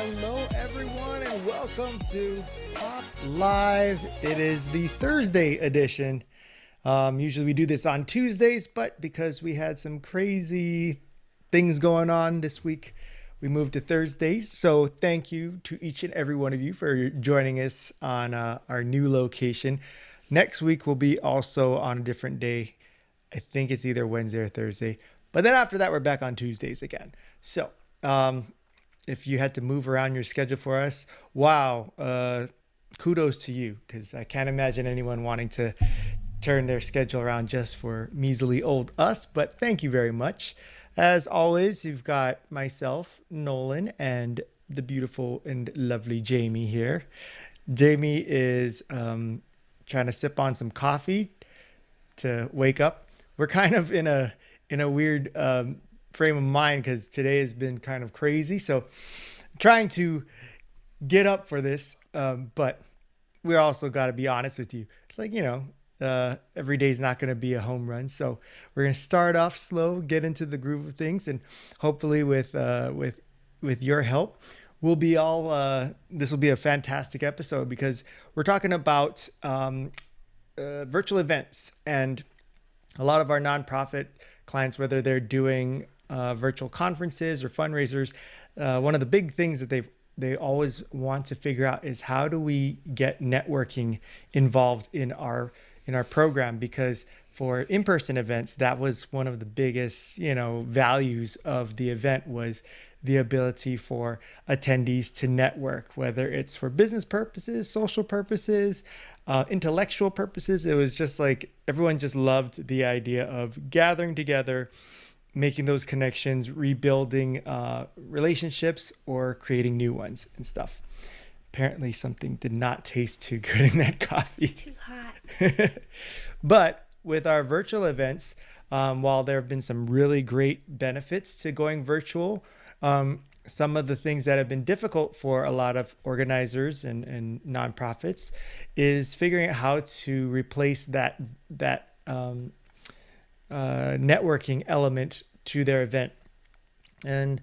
Hello, everyone, and welcome to Pop Live. It is the Thursday edition. Usually we do this on Tuesdays, but because we had some crazy things going on this week, we moved to Thursdays. So thank you to each and every one of you for joining us on our new location. Next week will be also on a different day. I think it's either Wednesday or Thursday. But then after that, we're back on Tuesdays again. So if you had to move around your schedule for us, wow, kudos to you, because I can't imagine anyone wanting to turn their schedule around just for measly old us. But thank you very much. As always, you've got myself, Nolan, and the beautiful and lovely Jamie here. Jamie is trying to sip on some coffee to wake up. We're kind of in a weird frame of mind because today has been kind of crazy. So I'm trying to get up for this, but we also got to be honest with you. It's like, every day is not going to be a home run. So we're going to start off slow, get into the groove of things, and hopefully with your help, we'll be this will be a fantastic episode because we're talking about virtual events. And a lot of our nonprofit clients, whether they're doing virtual conferences or fundraisers, one of the big things that they always want to figure out is how do we get networking involved in our program, because for in-person events, that was one of the biggest values of the event, was the ability for attendees to network, whether it's for business purposes, social purposes, intellectual purposes. It was just like everyone just loved the idea of gathering together, making those connections, rebuilding relationships, or creating new ones and stuff. Apparently something did not taste too good in that coffee. It's too hot. But with our virtual events, while there have been some really great benefits to going virtual, some of the things that have been difficult for a lot of organizers and nonprofits is figuring out how to replace that networking element to their event. And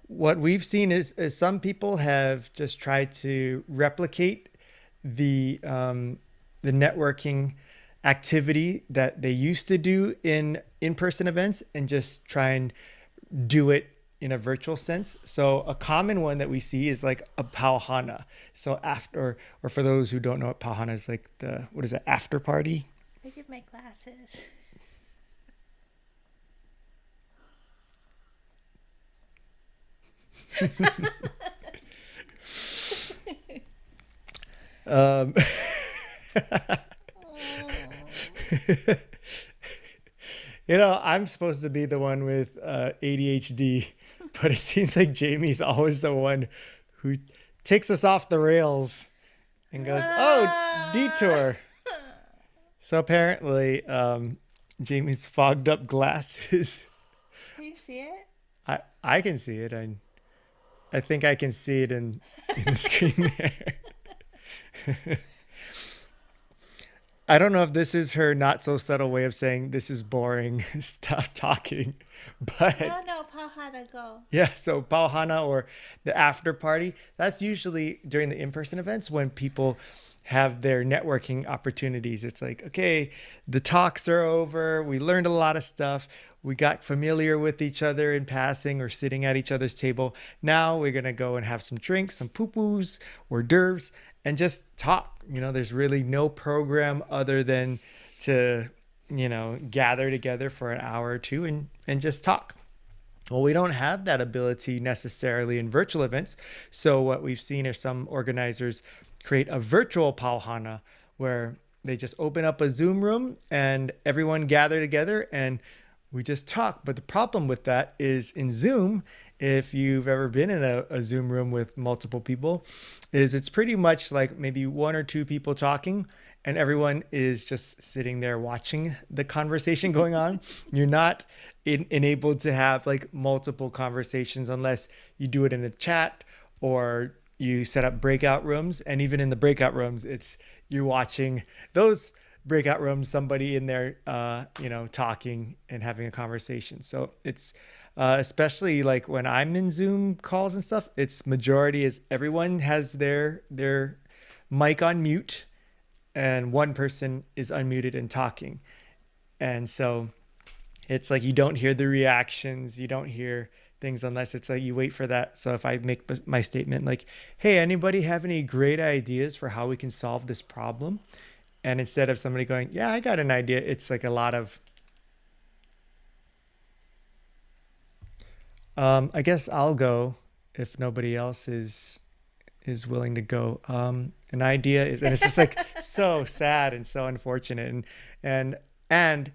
what we've seen is some people have just tried to replicate the networking activity that they used to do in-person events and just try and do it in a virtual sense. So a common one that we see is like a pauhana. So after, or for those who don't know what pauhana is, like after party? Look at my glasses. I'm supposed to be the one with ADHD, but it seems like Jamie's always the one who takes us off the rails and goes, oh, detour. So apparently, Jamie's fogged up glasses. Can you see it? I can see it. I think I can see it in the screen there. I don't know if this is her not so subtle way of saying this is boring, stop talking, but No, pauhana, go. yeah, so pauhana, or the after party, that's usually during the in-person events when people have their networking opportunities. It's like, okay, the talks are over. We learned a lot of stuff. We got familiar with each other in passing or sitting at each other's table. Now we're going to go and have some drinks, some poo-poos, hors d'oeuvres, and just talk. There's really no program other than to, gather together for an hour or two and just talk. Well, we don't have that ability necessarily in virtual events. So what we've seen are some organizers create a virtual pauhana where they just open up a Zoom room and everyone gather together and we just talk. But the problem with that is in Zoom, if you've ever been in a Zoom room with multiple people, is it's pretty much like maybe one or two people talking and everyone is just sitting there watching the conversation going on. You're not enabled to have like multiple conversations unless you do it in a chat or you set up breakout rooms. And even in the breakout rooms, it's you're watching those breakout room, somebody in there, talking and having a conversation. So it's especially like when I'm in Zoom calls and stuff, it's majority is everyone has their mic on mute and one person is unmuted and talking. And so it's like you don't hear the reactions, you don't hear things unless it's like you wait for that. So if I make my statement like, hey, anybody have any great ideas for how we can solve this problem? And instead of somebody going, yeah, I got an idea, it's like a lot of, I guess I'll go if nobody else is willing to go. An idea is, and it's just like so sad and so unfortunate, and and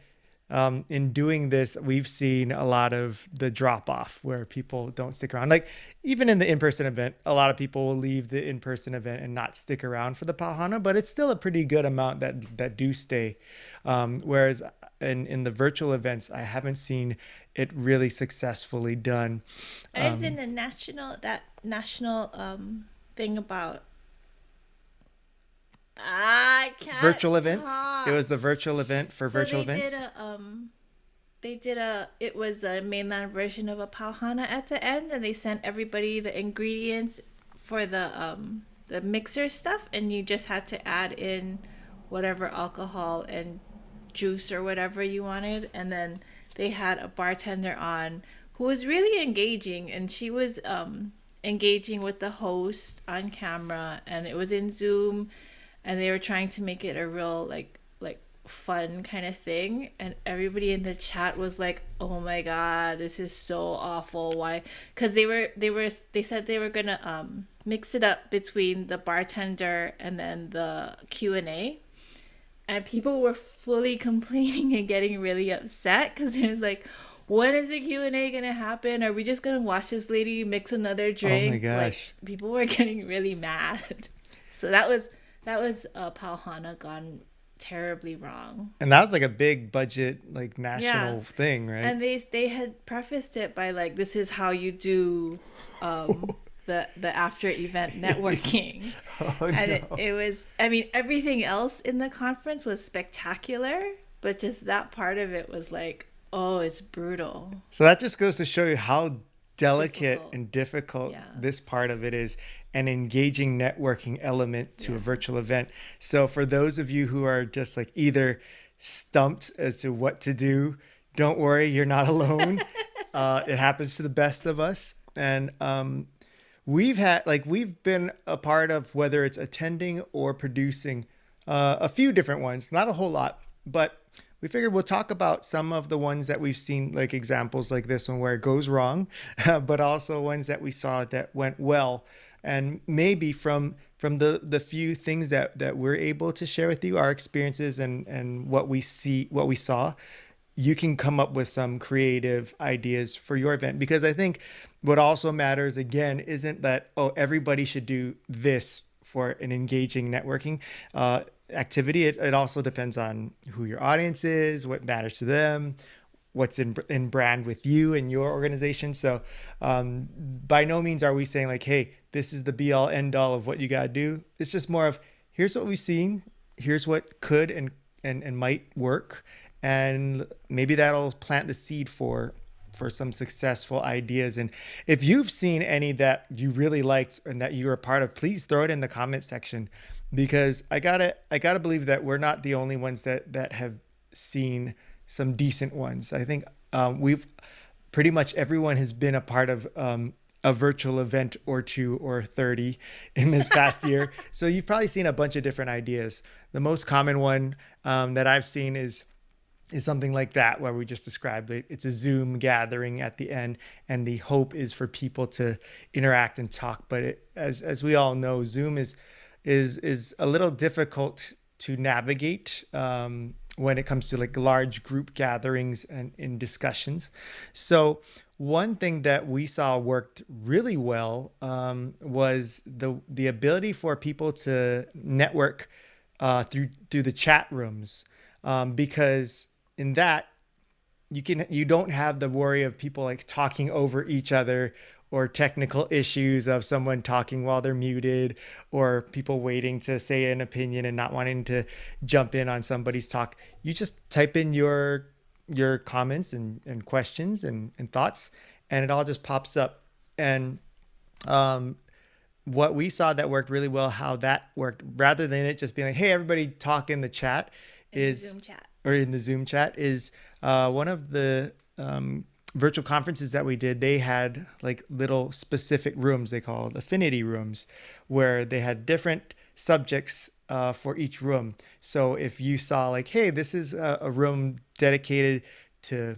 in doing this, we've seen a lot of the drop off where people don't stick around. Like even in the in-person event, a lot of people will leave the in-person event and not stick around for the Pauhana, but it's still a pretty good amount that do stay. Whereas in the virtual events, I haven't seen it really successfully done. As in the national thing about I can't Virtual events. It talk. was the virtual event for So virtual events. they did a it was a mainland version of a pauhana at the end, and they sent everybody the ingredients for the mixer stuff, and you just had to add in whatever alcohol and juice or whatever you wanted. And then they had a bartender on who was really engaging, and she was engaging with the host on camera, and it was in Zoom, and they were trying to make it a real like fun kind of thing. And everybody in the chat was like, oh my god, this is so awful. Why? Because they said they were gonna mix it up between the bartender and then the Q&A, and people were fully complaining and getting really upset because it was like, when is the Q&A gonna happen? Are we just gonna watch this lady mix another Oh my drink? Like, gosh. people were getting really mad. So that was Pauhana gone terribly wrong. And that was like a big budget, like Yeah. national thing, right? And they had prefaced it by like, this is how you do the after event networking. Oh And no. it was, I mean, everything else in the conference was spectacular, but just that part of it was like, oh, it's brutal, So that just goes to show you how delicate difficult. and difficult Yeah. this part of it is, an engaging networking element to Yeah. a virtual event. So for those of you who are just like either stumped as to what to do, don't worry, you're not alone. It happens to the best of us. And we've been a part of, whether it's attending or producing, a few different ones, not a whole lot, but we figured we'll talk about some of the ones that we've seen, like examples like this one where it goes wrong, but also ones that we saw that went well. And maybe from the few things that we're able to share with you, our experiences and what we saw, you can come up with some creative ideas for your event. Because I think what also matters again isn't that, oh, everybody should do this for an engaging networking activity. It also depends on who your audience is, what matters to them, what's in brand with you and your organization. So by no means are we saying like, hey, this is the be all end all of what you got to do. It's just more of, here's what we've seen, here's what could and might work, and maybe that'll plant the seed for some successful ideas. And if you've seen any that you really liked and that you were a part of, please throw it in the comment section, because I gotta believe that we're not the only ones that have seen some decent ones. I think we've pretty much everyone has been a part of a virtual event or two or 30 in this past year. So you've probably seen a bunch of different ideas. The most common one that I've seen is something like that, where we just described it. It's a Zoom gathering at the end, and the hope is for people to interact and talk. But as we all know, Zoom is a little difficult to navigate when it comes to like large group gatherings and in discussions. So one thing that we saw worked really well was the ability for people to network through the chat rooms, because in that you don't have the worry of people like talking over each other or technical issues of someone talking while they're muted, or people waiting to say an opinion and not wanting to jump in on somebody's talk. You just type in your comments and questions and thoughts, and it all just pops up. And um, what we saw that worked really well, how that worked, rather than it just being like, hey, everybody talk in the chat, In the is Zoom chat. or in the Zoom chat, is one of the virtual conferences that we did. They had like little specific rooms they called affinity rooms, where they had different subjects for each room. So if you saw like, hey, this is a room dedicated to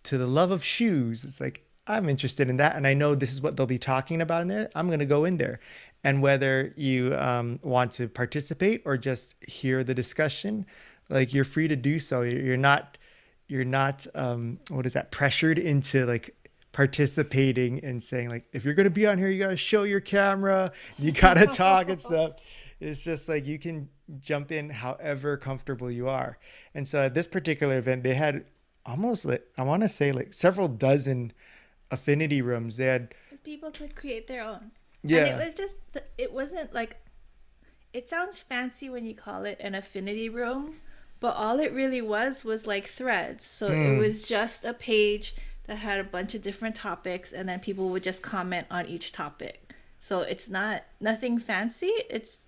the love of shoes, it's like, I'm interested in that, and I know this is what they'll be talking about in there. I'm going to go in there. And whether you want to participate or just hear the discussion, like, you're free to do so. You're not what is that, pressured into like participating and saying like, if you're going to be on here, you got to show your camera, you got to talk and stuff. It's just like you can jump in however comfortable you are. And so at this particular event, they had almost like, I want to say like several dozen affinity rooms. They had, People could create their own. And it yeah. was just, it wasn't like, it sounds fancy when you call it an affinity room, but all it really was like threads. So it Mm. was just a page that had a bunch of different topics, and then people would just comment on each topic. So it's not nothing fancy. It's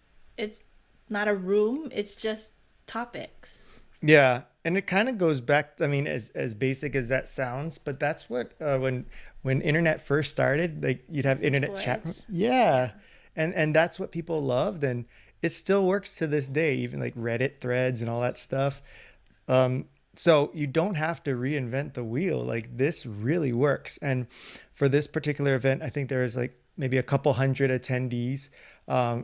not a room. It's just topics. Yeah, and it kind of goes back. I mean, as basic as that sounds, but that's what when internet first started, like, you'd have Message internet chat. boards. Yeah, Yeah. and that's what people loved, and it still works to this day, even like Reddit threads and all that stuff. So you don't have to reinvent the wheel. Like, this really works. And for this particular event, I think there was like maybe a couple hundred attendees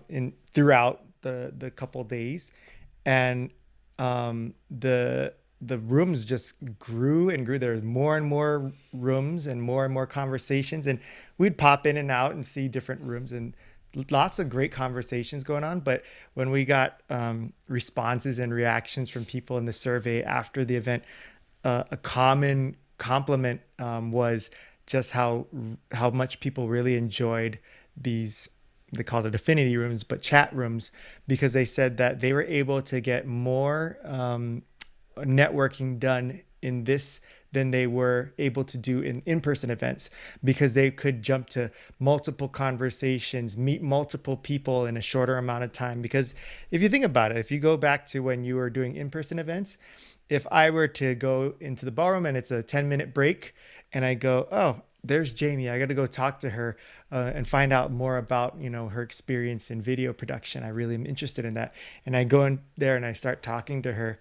in throughout the couple days, and the rooms just grew and grew. There was more and more rooms and more conversations, and we'd pop in and out and see different rooms, and lots of great conversations going on. But when we got responses and reactions from people in the survey after the event, a common compliment was just how much people really enjoyed these, they called it affinity rooms, but chat rooms, because they said that they were able to get more networking done in this than they were able to do in in-person events, because they could jump to multiple conversations, meet multiple people in a shorter amount of time. Because if you think about it, if you go back to when you were doing in-person events, if I were to go into the ballroom and it's a 10-minute break, and I go, oh, there's Jamie, I got to go talk to her and find out more about, her experience in video production. I really am interested in that. And I go in there and I start talking to her.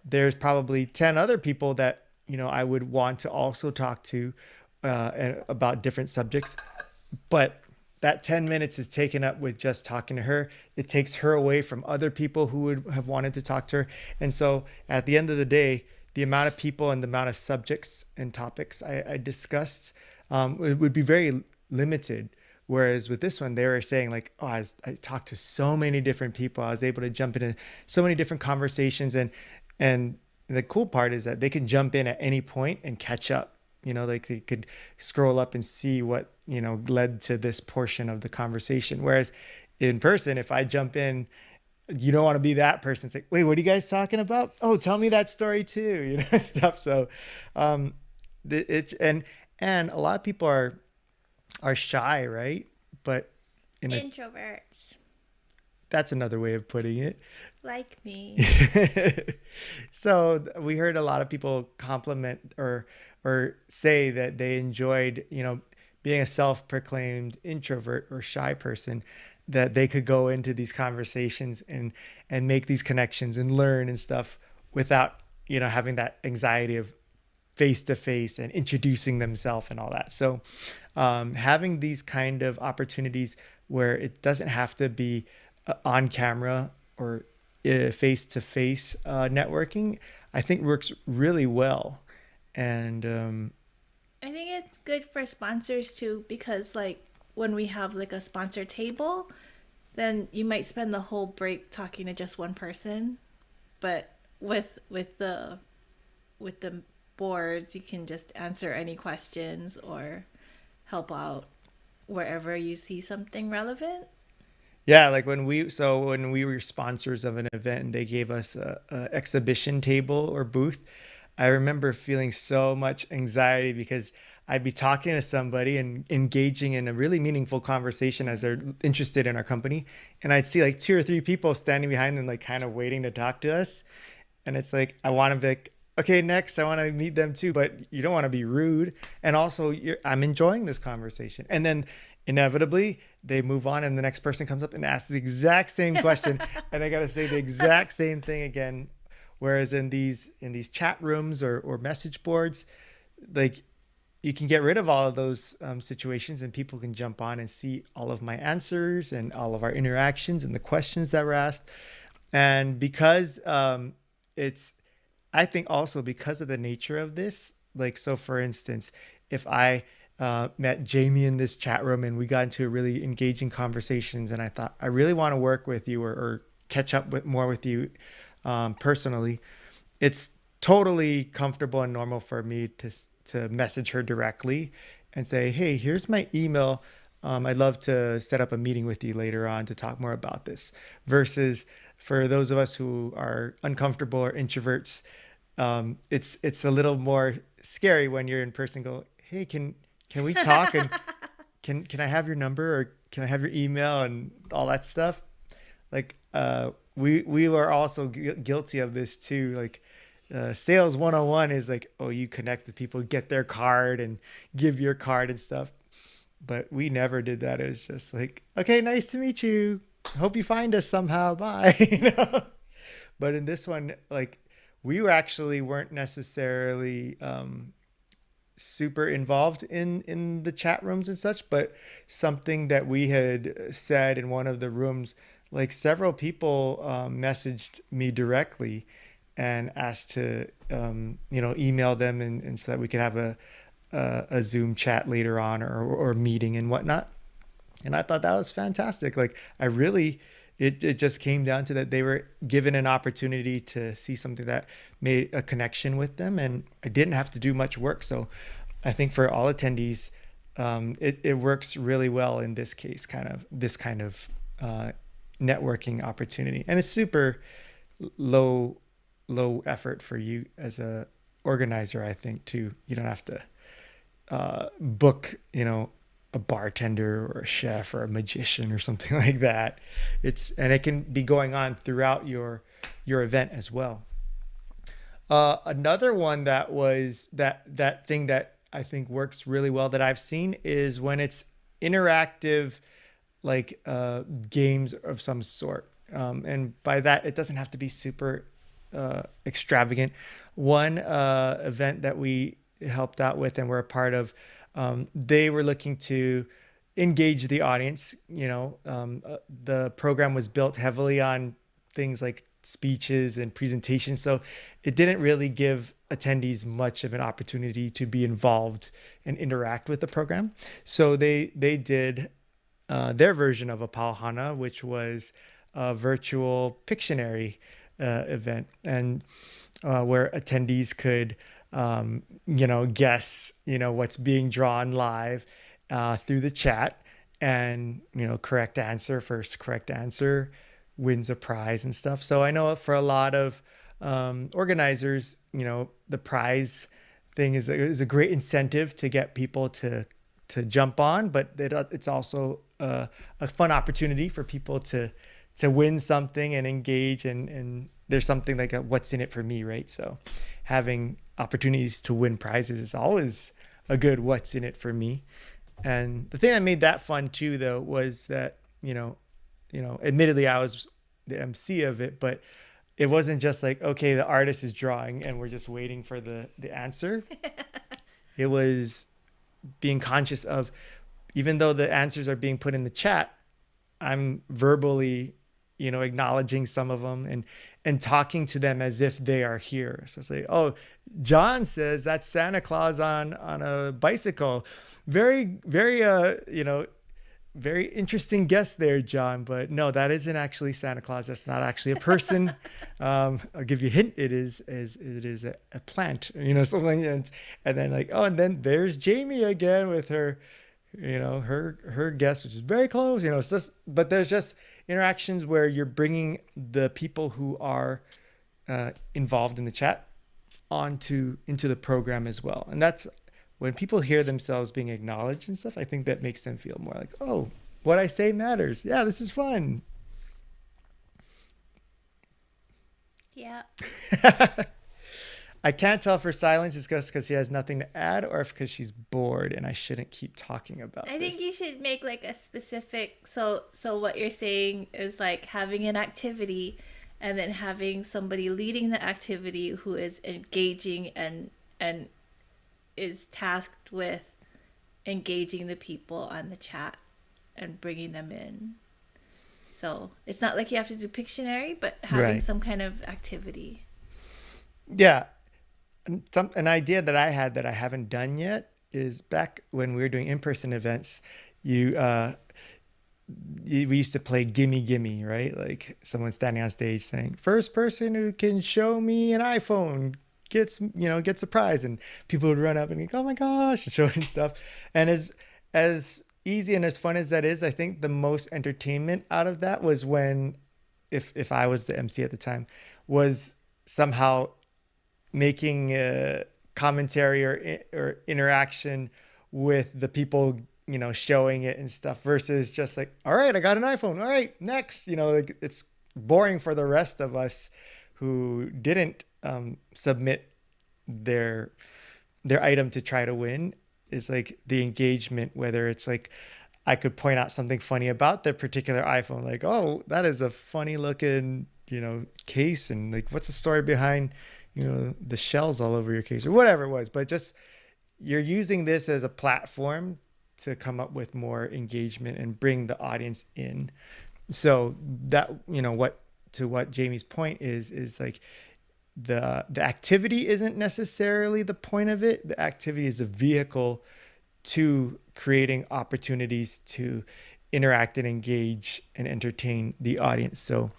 There's probably 10 other people that, I would want to also talk to and about different subjects. But that 10 minutes is taken up with just talking to her. It takes her away from other people who would have wanted to talk to her. And so at the end of the day, the amount of people and the amount of subjects and topics I discussed, it would be very limited. Whereas with this one, they were saying like, oh, I talked to so many different people. I was able to jump into so many different conversations. And the cool part is that they can jump in at any point and catch up. Like, they could scroll up and see what, led to this portion of the conversation. Whereas in person, if I jump in, you don't want to be that person. It's like, wait, what are you guys talking about? Oh, tell me that story too, stuff. So, it's and a lot of people are shy, right? But in a, Introverts that's another way of putting it. like me. So we heard a lot of people compliment or say that they enjoyed, being a self-proclaimed introvert or shy person, that they could go into these conversations and make these connections and learn and stuff without, having that anxiety of face to face and introducing themselves and all that. So having these kind of opportunities where it doesn't have to be on camera or face to face networking, I think works really well. And I think it's good for sponsors too, because like when we have like a sponsor table, then you might spend the whole break talking to just one person, but with the boards, you can just answer any questions or help out. wherever you see something relevant. Yeah, like when we were sponsors of an event and they gave us a exhibition table or booth, I remember feeling so much anxiety because I'd be talking to somebody and engaging in a really meaningful conversation as they're interested in our company, and I'd see like two or three people standing behind them, like kind of waiting to talk to us, and it's like I want to be like, okay, next I want to meet them too, but you don't want to be rude, and also I'm enjoying this conversation, and then inevitably they move on and the next person comes up and asks the exact same question and I got to say the exact same thing again, whereas in these chat rooms or message boards, like you can get rid of all of those situations and people can jump on and see all of my answers and all of our interactions and the questions that were asked. And because it's I think also because of the nature of this, like, so for instance, if I met Jamie in this chat room and we got into a really engaging conversations and I thought, I really want to work with you or catch up with more with you personally, it's totally comfortable and normal for me to message her directly and say, hey, here's my email. I'd love to set up a meeting with you later on to talk more about this. Versus for those of us who are uncomfortable or introverts, it's a little more scary when you're in person. Go, hey, can we talk and can I have your number or can I have your email and all that stuff? Like we were also guilty of this too. Like sales 101 is like, oh, you connect with people, get their card and give your card and stuff. But we never did that. It was just like, okay, nice to meet you. Hope you find us somehow. Bye. But in this one, like we were actually weren't necessarily super involved in the chat rooms and such, but something that we had said in one of the rooms, like several people messaged me directly and asked to email them and so that we could have a Zoom chat later on or meeting and whatnot. And I thought that was fantastic. Like I really, it just came down to that they were given an opportunity to see something that made a connection with them, and I didn't have to do much work. So I think for all attendees, it works really well in this case, this kind of networking opportunity, and it's super low effort for you as a organizer. I think too, you don't have to book, a bartender or a chef or a magician or something like that. And it can be going on throughout your event as well. Another one that was that thing that I think works really well that I've seen is when it's interactive, like games of some sort. And by that, it doesn't have to be super extravagant. One event that we helped out with and were a part of, they were looking to engage the audience. The program was built heavily on things like speeches and presentations, so it didn't really give attendees much of an opportunity to be involved and interact with the program. So they did their version of a Pauhana, which was a virtual Pictionary event, and where attendees could guess what's being drawn live through the chat, and first correct answer wins a prize and stuff. So I know for a lot of organizers, the prize thing is a great incentive to get people to jump on, but it's also a fun opportunity for people to win something and engage, and there's something like a what's in it for me, right? So having opportunities to win prizes is always a good what's in it for me. And the thing that made that fun too, though, was that admittedly I was the MC of it, but it wasn't just like, okay, the artist is drawing and we're just waiting for the answer. It was being conscious of, even though the answers are being put in the chat, I'm verbally acknowledging some of them and talking to them as if they are here. So say, oh, John says that's Santa Claus on a bicycle. Very, very, very interesting guess there, John. But no, that isn't actually Santa Claus. That's not actually a person. I'll give you a hint. It is a plant, something. And then like, oh, and then there's Jamie again with her her guest, which is very close. It's just, but there's just interactions where you're bringing the people who are involved in the chat onto into the program as well, and that's when people hear themselves being acknowledged and stuff. I think that makes them feel more like, oh, what I say matters. Yeah, this is fun. Yeah. I can't tell if her silence is just because she has nothing to add or if because she's bored and I shouldn't keep talking about I think this. you should make like a specific, so what you're saying is like having an activity and then having somebody leading the activity who is engaging and is tasked with engaging the people on the chat and bringing them in. So it's not like you have to do Pictionary, but having Right. some kind of activity. Yeah. An idea that I had that I haven't done yet is back when we were doing in-person events, you we used to play gimme gimme, right? Like someone standing on stage saying, first person who can show me an iPhone gets a prize, and people would run up and go, oh my gosh, and showing stuff. And as easy and as fun as that is, I think the most entertainment out of that was when, if I was the MC at the time, was somehow making a commentary or interaction with the people showing it and stuff, versus just like, all right, I got an iPhone, all right, next. Like, it's boring for the rest of us who didn't submit their item to try to win. Is like the engagement, whether it's like I could point out something funny about the particular iPhone, like, oh, that is a funny looking case, and like, what's the story behind the shells all over your case, or whatever it was. But just, you're using this as a platform to come up with more engagement and bring the audience in. So that, what Jamie's point is like, the activity isn't necessarily the point of it. The activity is a vehicle to creating opportunities to interact and engage and entertain the audience. So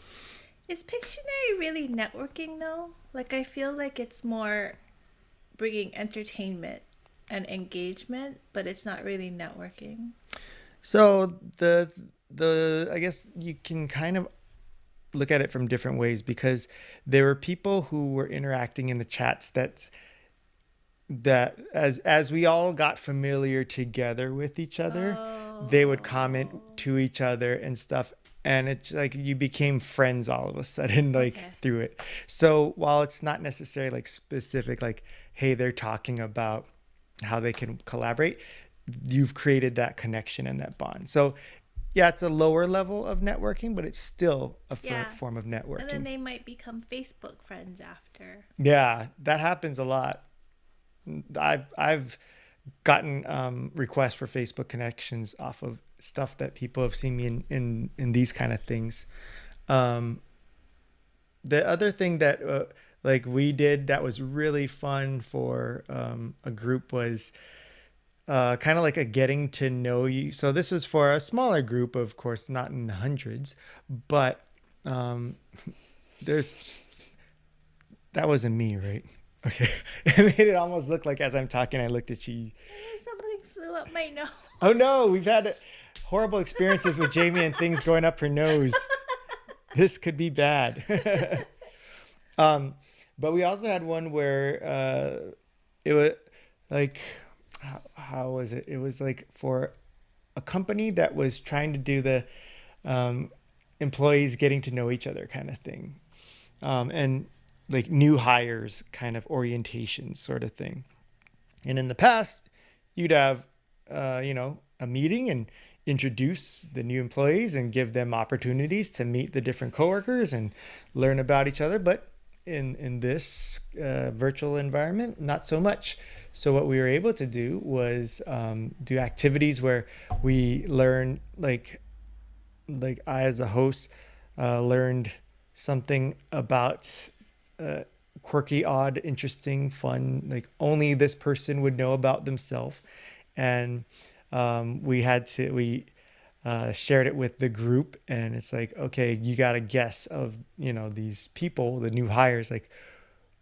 Is Pictionary really networking though? Like, I feel like it's more bringing entertainment and engagement, but it's not really networking. So the I guess you can kind of look at it from different ways, because there were people who were interacting in the chats that as we all got familiar together with each other, they would comment Oh. to each other and stuff, and it's like you became friends all of a sudden, like, Okay. through it. So while it's not necessarily like specific, like, hey, they're talking about how they can collaborate, you've created that connection and that bond. So yeah, it's a lower level of networking, but it's still a Yeah. form of And then networking. they might become Facebook friends after. Yeah, that happens a lot. I've gotten requests for Facebook connections off of stuff that people have seen me in these kind of things. Um, the other thing that like we did that was really fun for a group was kind of like a getting to know you. So this was for a smaller group, of course, not in the hundreds, but um, there's that wasn't me, right? Okay, it made it almost look like as I'm talking, I looked at you. Something flew up my nose. Oh no, we've had horrible experiences with Jamie and things going up her nose. This could be bad. um, but we also had one where it was like, how was it? It was like for a company that was trying to do the um, employees getting to know each other kind of thing, and like new hires kind of orientation sort of thing. And in the past, you'd have, a meeting and introduce the new employees and give them opportunities to meet the different coworkers and learn about each other. But in this virtual environment, not so much. So what we were able to do was do activities where we learn, like I as a host learned something about quirky, odd, interesting, fun, like only this person would know about themselves. And we shared it with the group, and it's like, okay, you got a guess of these people, the new hires, like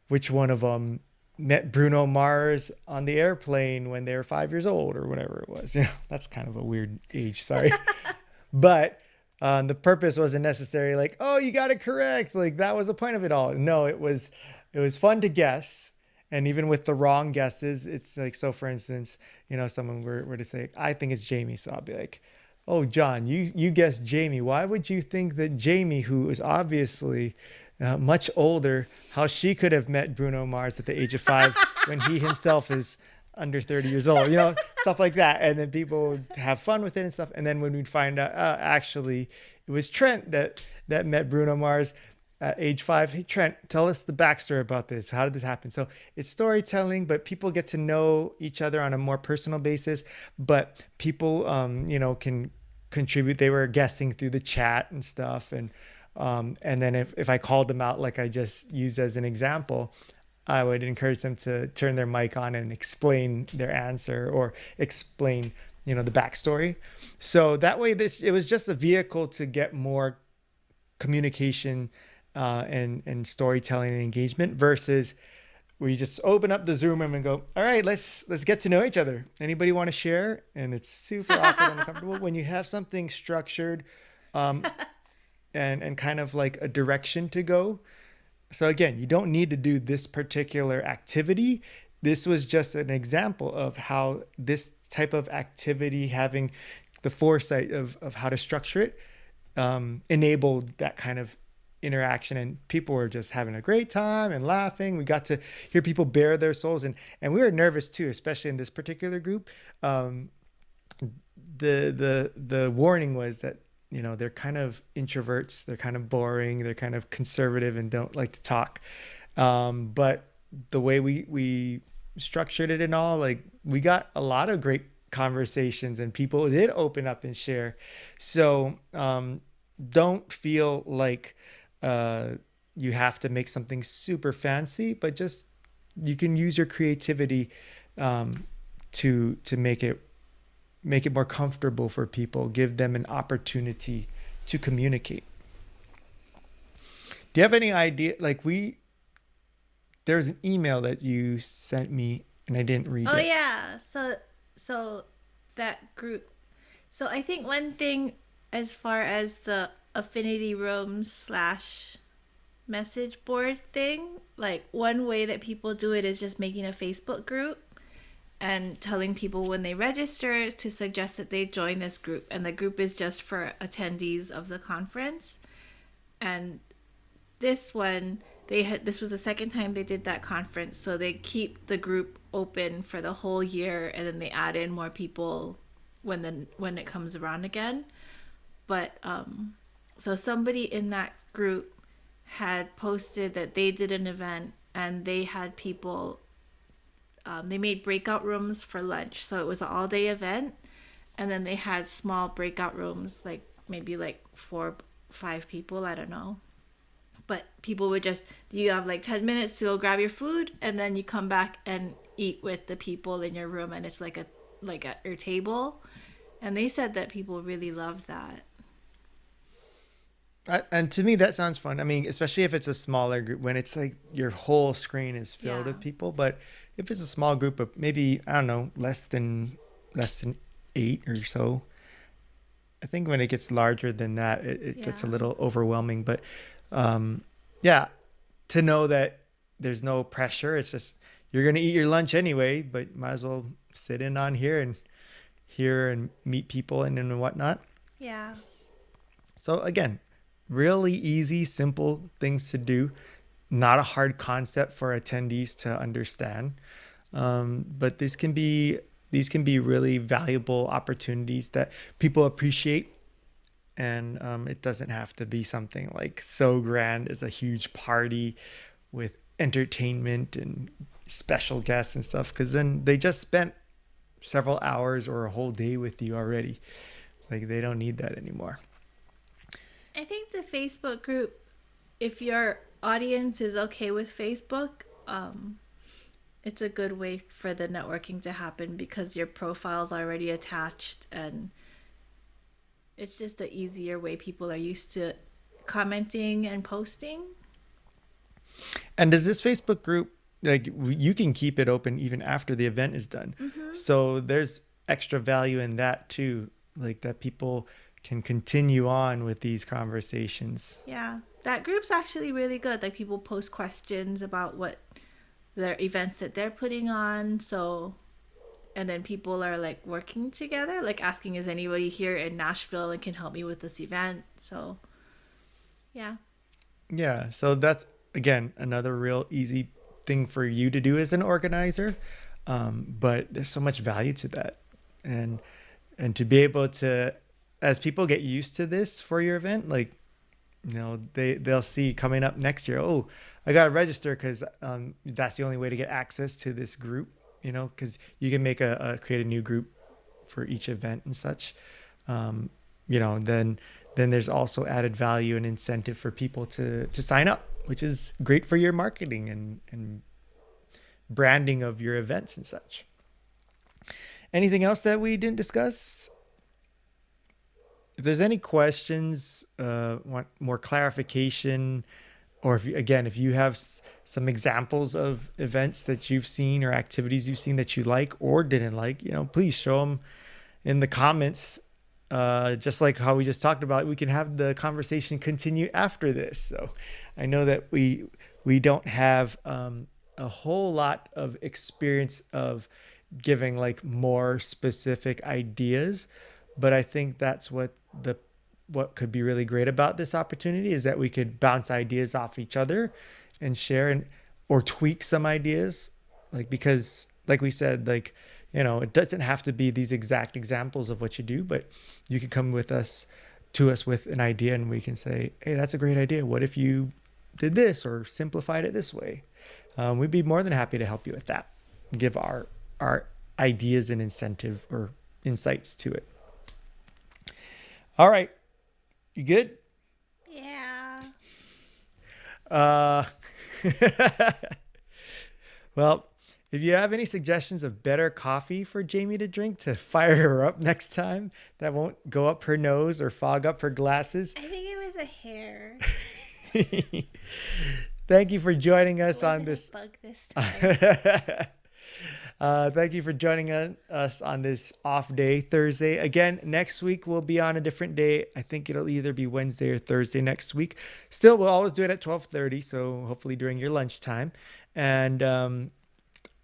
which one of them met Bruno Mars on the airplane when they were 5 years old or whatever it was. That's kind of a weird age. Sorry. But the purpose wasn't necessarily like, oh, you got it correct. Like that was the point of it all. No, it was fun to guess. And even with the wrong guesses, it's like, so for instance, someone were to say, I think it's Jamie. So I'll be like, oh, John, you guessed Jamie. Why would you think that Jamie, who is obviously much older, how she could have met Bruno Mars at the age of 5 when he himself is under 30 years old, stuff like that. And then people would have fun with it and stuff. And then when we'd find out, actually, it was Trent that met Bruno Mars at age 5. Hey, Trent, tell us the backstory about this. How did this happen? So it's storytelling, but people get to know each other on a more personal basis. But people, can contribute. They were guessing through the chat and stuff. And then if I called them out, like I just used as an example, I would encourage them to turn their mic on and explain their answer or explain, the backstory. So that way, it was just a vehicle to get more communication and storytelling and engagement versus where you just open up the Zoom room and go, all right, let's get to know each other. Anybody want to share? And it's super awkward and uncomfortable when you have something structured and kind of like a direction to go. So again, you don't need to do this particular activity. This was just an example of how this type of activity, having the foresight of how to structure it, enabled that kind of interaction, and people were just having a great time and laughing. We got to hear people bare their souls, and we were nervous too, especially in this particular group. The warning was that they're kind of introverts, they're kind of boring, they're kind of conservative and don't like to talk. But the way we structured it and all, like we got a lot of great conversations and people did open up and share. So don't feel like you have to make something super fancy, but just you can use your creativity to make it more comfortable for people, give them an opportunity to communicate. Do you have any idea? Like there's an email that you sent me and I didn't read it. Oh yeah. So that group. So I think one thing as far as the affinity room / message board thing, like one way that people do it is just making a Facebook group and telling people when they register to suggest that they join this group, and the group is just for attendees of the conference. And this one, this was the second time they did that conference, so they keep the group open for the whole year, and then they add in more people when it comes around again. But so somebody in that group had posted that they did an event and they had people. They made breakout rooms for lunch, so it was an all-day event, and then they had small breakout rooms, like maybe like 4-5 people, I don't know. But people would you have like 10 minutes to go grab your food, and then you come back and eat with the people in your room, and it's like at your table. And they said that people really loved that. And to me, that sounds fun. I mean, especially if it's a smaller group, when it's like your whole screen is filled with people. But if it's a small group of maybe, I don't know, less than 8 or so, I think when it gets larger than that, it gets a little overwhelming. But to know that there's no pressure. It's just you're going to eat your lunch anyway, but might as well sit in on here and meet people and whatnot. Yeah. So again, really easy, simple things to do. Not a hard concept for attendees to understand. But these can be really valuable opportunities that people appreciate. And it doesn't have to be something like so grand as a huge party with entertainment and special guests and stuff, because then they just spent several hours or a whole day with you already. Like they don't need that anymore. I think the Facebook group, if your audience is okay with Facebook, it's a good way for the networking to happen because your profile's already attached, and it's just an easier way. People are used to commenting and posting. And does this Facebook group like you can keep it open even after the event is done. Mm-hmm. So there's extra value in that too, like that people can continue on with these conversations. Yeah, that group's actually really good. Like people post questions about what their events that they're putting on. So, and then people are like working together, like asking, is anybody here in Nashville and can help me with this event? So, yeah. Yeah, so that's again another real easy thing for you to do as an organizer. But there's so much value to that, and to be able to, as people get used to this for your event, like they'll see coming up next year. Oh, I got to register because that's the only way to get access to this group. Because you can make create a new group for each event and such. Um, then there's also added value and incentive for people to sign up, which is great for your marketing and branding of your events and such. Anything else that we didn't discuss? If there's any questions, want more clarification, or if you have some examples of events that you've seen or activities you've seen that you like or didn't like, please show them in the comments. Just like how we just talked about, we can have the conversation continue after this. So I know that we don't have a whole lot of experience of giving like more specific ideas, but I think that's what could be really great about this opportunity is that we could bounce ideas off each other and share or tweak some ideas, like, because like we said, like, it doesn't have to be these exact examples of what you do, but you can come to us with an idea and we can say, hey, that's a great idea. What if you did this or simplified it this way? We'd be more than happy to help you with that. Give our ideas and incentive or insights to it. All right. You good? Yeah. Well, if you have any suggestions of better coffee for Jamie to drink to fire her up next time, that won't go up her nose or fog up her glasses. I think it was a hair. Thank you for joining us Was on it this. a bug this time? Thank you for joining us on this off day, Thursday. Again, next week we'll be on a different day. I think it'll either be Wednesday or Thursday next week. Still, we'll always do it at 12:30, so hopefully during your lunchtime. And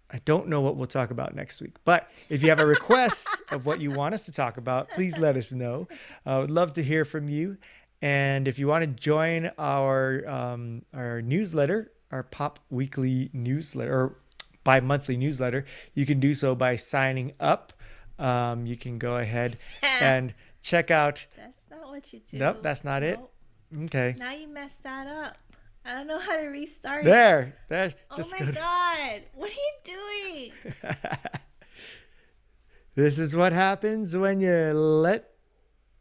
I don't know what we'll talk about next week, but if you have a request of what you want us to talk about, please let us know. I would love to hear from you. And if you want to join our newsletter, our Pop Weekly newsletter, or bi-monthly newsletter, you can do so by signing up. You can go ahead and check out. That's not what you do. Nope, that's not it. Okay. Now you messed that up. I don't know how to restart it. There. Oh Just my go God. What are you doing? This is what happens when you let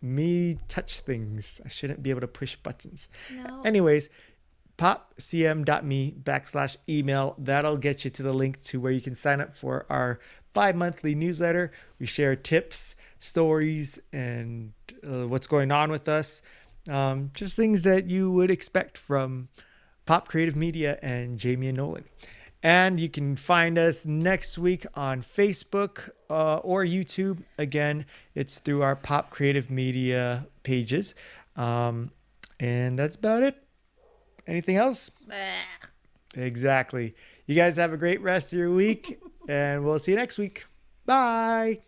me touch things. I shouldn't be able to push buttons. No. Anyways, popcm.me/email. That'll get you to the link to where you can sign up for our bi-monthly newsletter. We share tips, stories, and what's going on with us. Just things that you would expect from Pop Creative Media and Jamie and Nolan. And you can find us next week on Facebook or YouTube. Again, it's through our Pop Creative Media pages. And that's about it. Anything else? Exactly. You guys have a great rest of your week, and we'll see you next week. Bye.